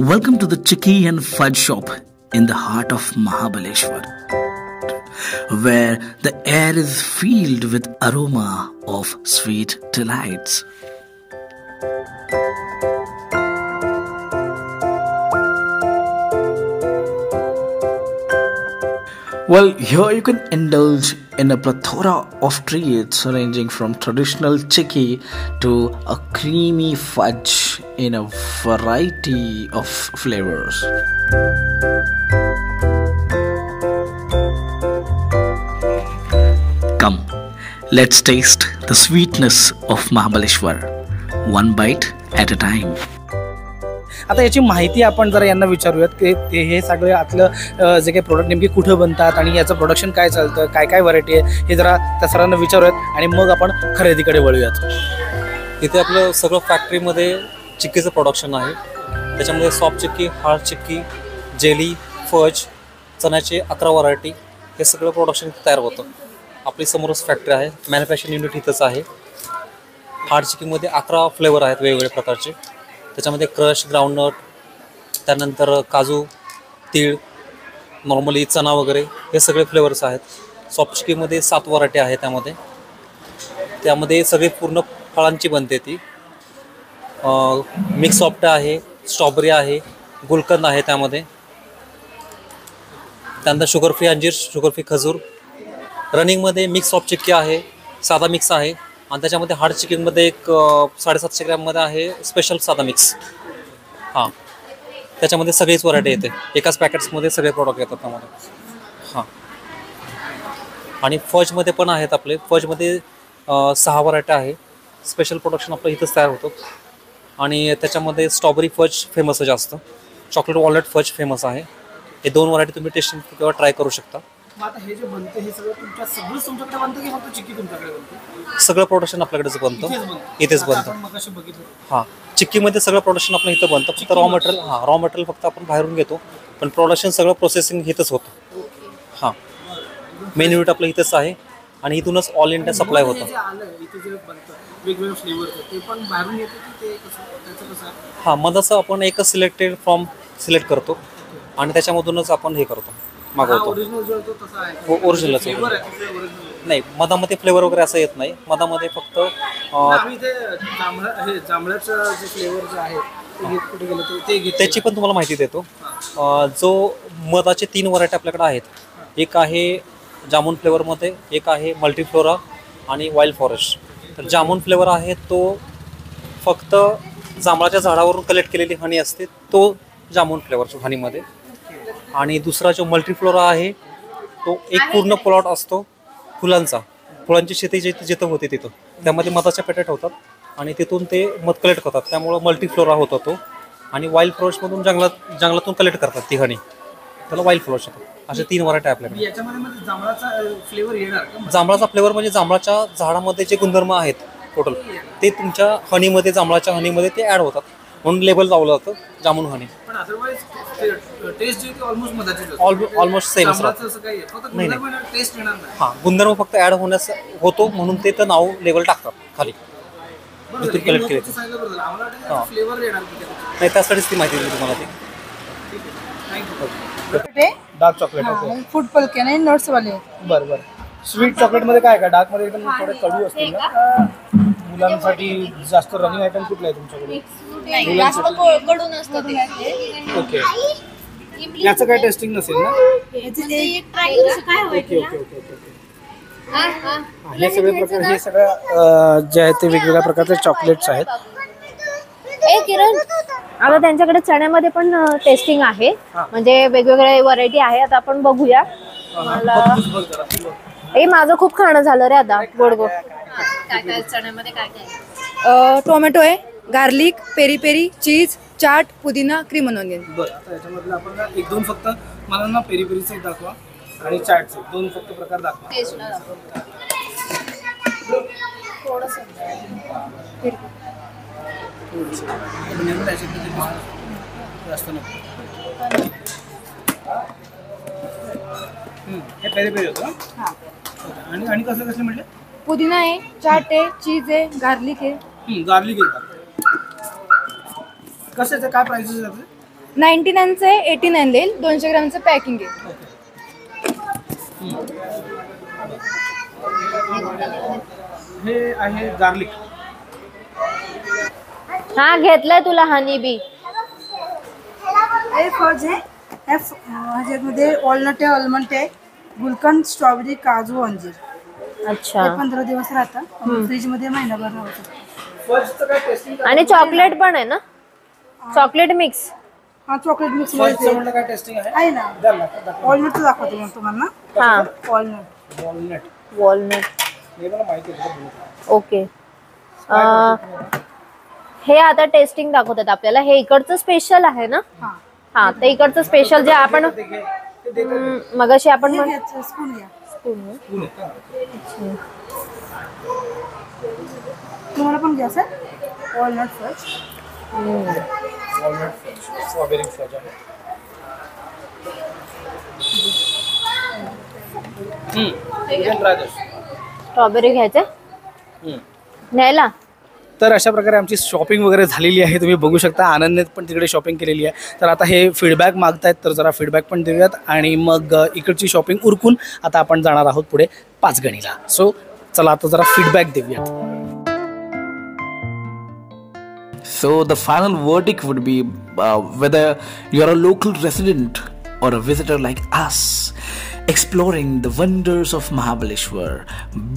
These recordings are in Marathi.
Welcome to the Chicky and Fudge Shop in the heart of Mahabaleshwar, where the air is filled with aroma of sweet delights. Well, here you can indulge in a plethora of treats ranging from traditional chicky to a creamy fudge in a variety of flavors. Come, let's taste the sweetness of Mahabaleshwar, one bite at a time. आता याची माहिती आपण जरा यांना विचारूयात की ते हे सगळे आतलं जे काही प्रोडक्ट नेमके कुठे बनतात आणि याचं प्रोडक्शन काय चालतं, काय काय व्हरायटी आहे, हे जरा त्या सरांना विचारूयात आणि मग आपण खरेदीकडे वळूयात. इथे आपलं सगळं फॅक्टरीमध्ये चिक्कीचं प्रोडक्शन आहे. त्याच्यामध्ये soft chikki, hard chikki, jelly, fudge, चण्याचे 11 व्हरायटी हे सगळं प्रोडक्शन तयार होतं. आपली समोरच फॅक्टरी आहे, मॅन्युफॅक्चरिंग युनिट इथंच आहे. हार्ड चिक्कीमध्ये 11 फ्लेवर आहेत वेगवेगळ्या प्रकारचे. त्याच्यामध्ये क्रश, ग्राउंडनट, त्यानंतर काजू, तीळ, नॉर्मली चना वगैरे हे सगळे फ्लेवर्स आहेत. सॉफ्ट चिक्कीमध्ये 7 व्हरायटी आहे. त्यामध्ये सगळे पूर्ण फळांची बनते ती. मिक्स सॉफ्ट आहे, स्ट्रॉबेरी आहे, गुलकंद आहे त्यामध्ये. त्यानंतर शुगर फ्री अंजीर, शुगर फ्री खजूर. रनिंगमध्ये मिक्स सॉफ्ट चिक्की आहे, साधा मिक्स आहे आणि त्याच्यामध्ये हार्ड चिकनमध्ये एक 750 ग्रॅममध्ये आहे स्पेशल साधा मिक्स. हां, त्याच्यामध्ये सगळीच व्हरायटी येते, एकाच पॅकेट्समध्ये सगळे प्रोडक्ट येतात त्यामध्ये. हां, आणि फजमध्ये पण आहेत आपले. फजमध्ये 6 व्हरायटी आहे. स्पेशल प्रोडक्शन आपलं इथंच तयार होतं. आणि त्याच्यामध्ये स्ट्रॉबेरी फज फेमस आहे जास्त, चॉकलेट वॉलनट फज फेमस आहे. हे 2 व्हरायटी तुम्ही टेस्टिंग किंवा ट्राय करू शकता. आता हे जे बनते हे सगळं तुमच्याकडे बनतं की फक्त चिक्की तुमच्याकडे बनते? सगळं प्रोडक्शन आपल्याकडेच बनतं, इथेच बनतं. हां, चिक्कीमध्ये सगळं प्रोडक्शन आपलं इथं बनतं. फक्त रॉ मटेरियल फक्त आपण बाहेरून घेतो, पण प्रोडक्शन सगळं प्रोसेसिंग इथंच होतं. हां, मेन युनिट आपलं इथंच आहे आणि इथूनच ऑल इंडिया सप्लाय होतं. हां, मधाचं आपण एकच सिलेक्टेड फॉर्म सिलेक्ट करतो आणि त्याच्यामधूनच आपण हे करतो, मागवतो. ओरिजिनलच नाही, मधामध्ये फ्लेवर वगैरे असं येत नाही. मधामध्ये फक्त त्याची पण तुम्हाला माहिती देतो. जो मधाचे 3 व्हरायटी आपल्याकडे आहेत. एक आहे जामून फ्लेवरमध्ये, एक आहे मल्टीफ्लोरा आणि वाईल्ड फॉरेस्ट. तर जामून फ्लेवर आहे तो फक्त जांभळाच्या झाडावरून कलेक्ट केलेली हनी असते, तो जामून फ्लेवर हनीमध्ये. आणि दुसरा जो मल्टीफ्लोरा आहे तो एक पूर्ण प्लॉट असतो फुलांची शेती जिथं होते तिथं, त्यामध्ये मधाच्या पेटेट होतात आणि तिथून ते मध कलेक्ट करतात, त्यामुळं मल्टीफ्लोरा होता तो. आणि वाईल्ड फ्लोअर्समधून जंगलातून कलेक्ट करतात ती हनी, त्याला वाईल्ड फ्लोअर्स होतात. असे 3 व्हरायटी आपल्याकडे. जांभळाचा फ्लेवर म्हणजे जांभळाच्या झाडामध्ये जे गुणधर्म आहेत टोटल ते तुमच्या हनीमध्ये, जांभळाच्या हनीमध्ये ते ॲड होतात, म्हणून लेबल लावलं जातं जामून हनी. ऑलमोस्ट सेम नाही. हां, गुणधर्म फक्त ॲड होण्यास होतो म्हणून ते तर नाव लेबल टाकतात खाली जिथून कलेक्ट केले. हां, नाही, त्यासाठीच ती माहिती दिली तुम्हाला. ती डार्क चॉकलेट, फूड पल्के नाही, नट्स वाले. बरं. स्वीट चॉकलेटमध्ये काय डार्क मध्ये एकदम थोडे कडू असतील ना. मुलांसाठी जास्त रनिंग आयटम कुठला आहे तुमच्याकडे? जास्त कडून असतं ते. ओके, याचं काय टेस्टिंग नसेल ना? एक ट्राय करू काय ओके. हे सगळे प्रकार, हे सगळं जे आहे ते वेगवेगळ्या प्रकारचे चॉकलेट्स आहेत. आता त्यांच्याकडे चण्यामध्ये पण टेस्टिंग आहे, म्हणजे वेगवेगळे व्हरायटी आहे. आता आपण बघूया. माझं खूप खाणं झालं रे आता गोड. काय चण्यामध्ये काय? टोमॅटो आहे, गार्लिक, पेरी पेरी, चीज, चाट, पुदिना, क्रीम ऑनियन. बरं, आता याच्यामधलं आपण 1-2 फक्त मला ना पेरी पेरीचे दाखवा आणि चाटचे 2 फक्त प्रकार दाखवा. जास्त नको. हे पेरी पेरी होतं ना. आणि कसं म्हटलं? पुदिना आहे, चाट आहे, चीज आहे, गार्लिक आहे. गार्लिक आहे. कशाचं काय प्राइसेस आहे? 99चं आहे, 89 येईल, 200 ग्रामचं पॅकिंग आहे. हे आहे गार्लिक. हा घेतलाय तुला हनी बी. हे फज आहे, ह्याच्यामध्ये वॉलनट आहे, आल्मंड आहे, गुलकंद, स्ट्रॉबेरी, काजू, अंजीर. अच्छा. 15 दिवस राहतात फ्रीज मध्ये, महिनाभर राहतात. फजचं काय टेस्टिंग? आणि चॉकलेट पण आहे ना, चॉकलेट मिक्स. हा चॉकलेट मिक्स फजचं म्हटलं काय टेस्टिंग आहे? आहे ना. वॉलनट दाखवते मी तुम्हाला. हा वॉलनट. वॉलनट. हे मला माहिती आहे. ओके. हे आता टेस्टिंग दाखवतात आपल्याला. हे इकडचं स्पेशल आहे ना? हा ते इकडचं स्पेशल जे आपण मगाशी आपण स्पून घ्या. तुम्हाला पण घ्या sir. Walnut fudge. Strawberry fudge आहे. स्ट्रॉबेरी घ्यायचे न्यायला. तर अशा प्रकारे आमची शॉपिंग वगैरे झालेली आहे. तुम्ही बघू शकता आनंदने पण तिकडे शॉपिंग केलेली आहे. तर आता हे फीडबॅक मागतायत, तर जरा फीडबॅक पण देऊयात आणि मग इकडची शॉपिंग उरकून आता आपण जाणार आहोत पुढे पाचगणीला. सो चला आता जरा फीडबॅक देऊयात. So the final verdict would be whether you're a local resident or a visitor like us exploring the wonders of Mahabaleshwar.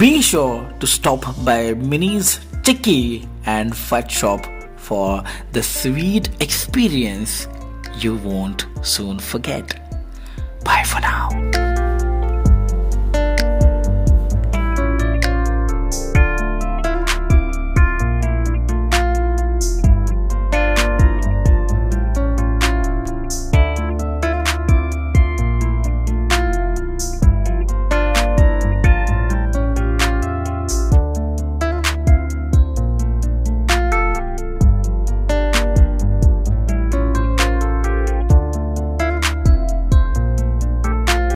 Be sure to stop by Minnie's Tikki and Fudge Shop for the sweet experience you won't soon forget. Bye for now.